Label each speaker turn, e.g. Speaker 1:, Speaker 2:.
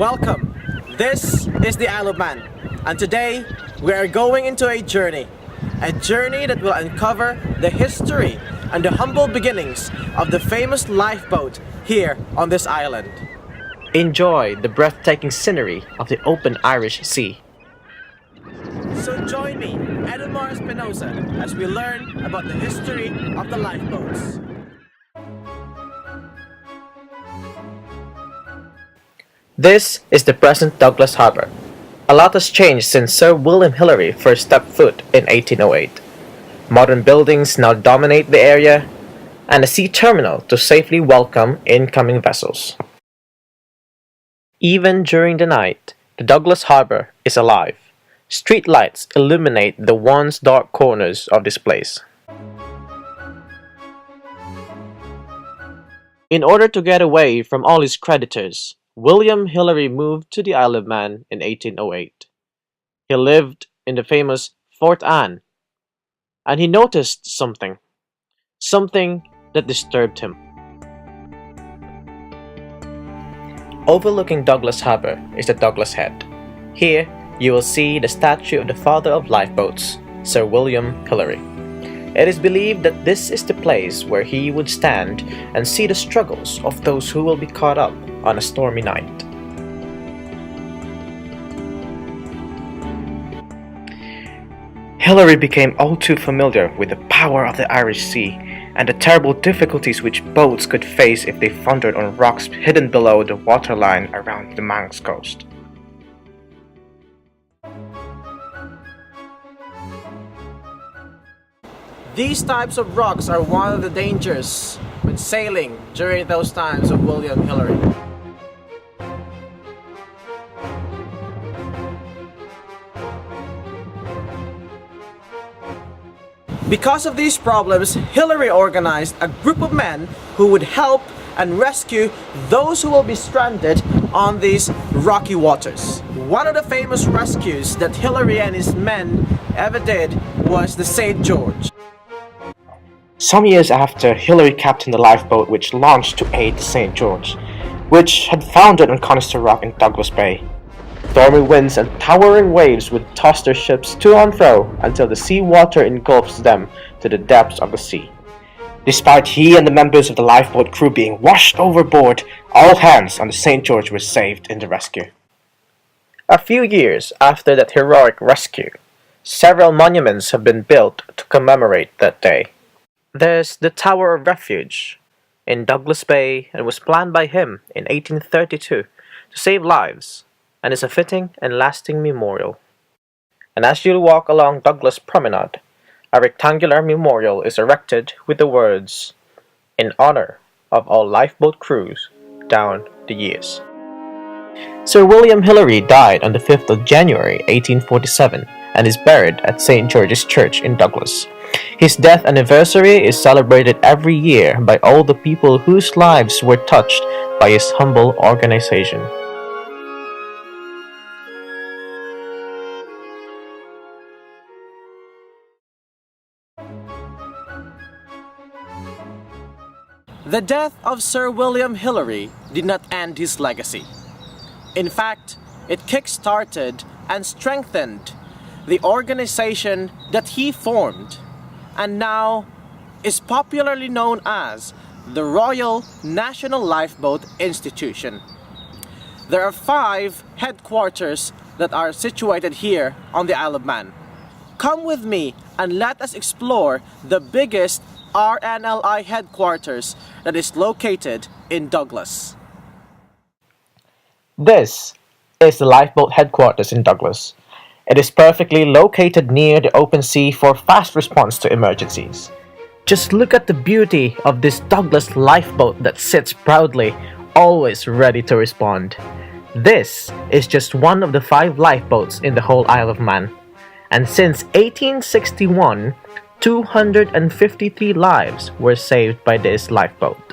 Speaker 1: Welcome. This is the Isle of Man, and today we are going into a journey that will uncover the history and the humble beginnings of the famous lifeboat here on this island. Enjoy the breathtaking scenery of the open Irish Sea. So join me, Edmar Espinosa, as we learn about the history of the lifeboats. This is the present Douglas Harbour. A lot has changed since Sir William Hillary first stepped foot in 1808. Modern buildings now dominate the area, and a sea terminal to safely welcome incoming vessels. Even during the night, the Douglas Harbour is alive. Street lights illuminate the once dark corners of this place. In order to get away from all his creditors, William Hillary moved to the Isle of Man in 1808. He lived in the famous Fort Anne, and he noticed something that disturbed him. Overlooking Douglas Harbour is the Douglas Head. Here, you will see the statue of the father of lifeboats, Sir William Hillary. It is believed that this is the place where he would stand and see the struggles of those who will be caught up on a stormy night.
Speaker 2: Hillary became all too familiar with the power of the Irish Sea and the terrible difficulties which boats could face if they foundered on rocks hidden below the waterline around the Manx coast.
Speaker 1: These types of rocks are one of the dangers when sailing during those times of William Hillary. Because of these problems, Hillary organized a group of men who would help and rescue those who will be stranded on these rocky waters. One of the famous rescues that Hillary and his men ever did was the St. George.
Speaker 2: Some years after, Hillary captained the lifeboat which launched to aid the St. George, which had foundered on Conister Rock in Douglas Bay. Stormy winds and towering waves would toss their ships to and fro until the sea water engulfs them to the depths of the sea. Despite he and the members of the lifeboat crew being washed overboard, all hands on the St. George were saved in the rescue.
Speaker 1: A few years after that heroic rescue, several monuments have been built to commemorate that day. There's the Tower of Refuge in Douglas Bay and was planned by him in 1832 to save lives, and is a fitting and lasting memorial. And as you walk along Douglas Promenade, a rectangular memorial is erected with the words, "In honor of all lifeboat crews down the years." Sir William Hillary died on the 5th of January 1847 and is buried at St. George's Church in Douglas. His death anniversary is celebrated every year by all the people whose lives were touched by his humble organization. The death of Sir William Hillary did not end his legacy. In fact, it kick-started and strengthened the organization that he formed, and now is popularly known as the Royal National Lifeboat Institution. There are 5 headquarters that are situated here on the Isle of Man. Come with me and let us explore the biggest RNLI headquarters that is located in Douglas. This is the lifeboat headquarters in Douglas. It is perfectly located near the open sea for fast response to emergencies. Just look at the beauty of this Douglas lifeboat that sits proudly, always ready to respond. This is just one of the 5 lifeboats in the whole Isle of Man. And since 1861, 253 lives were saved by this lifeboat.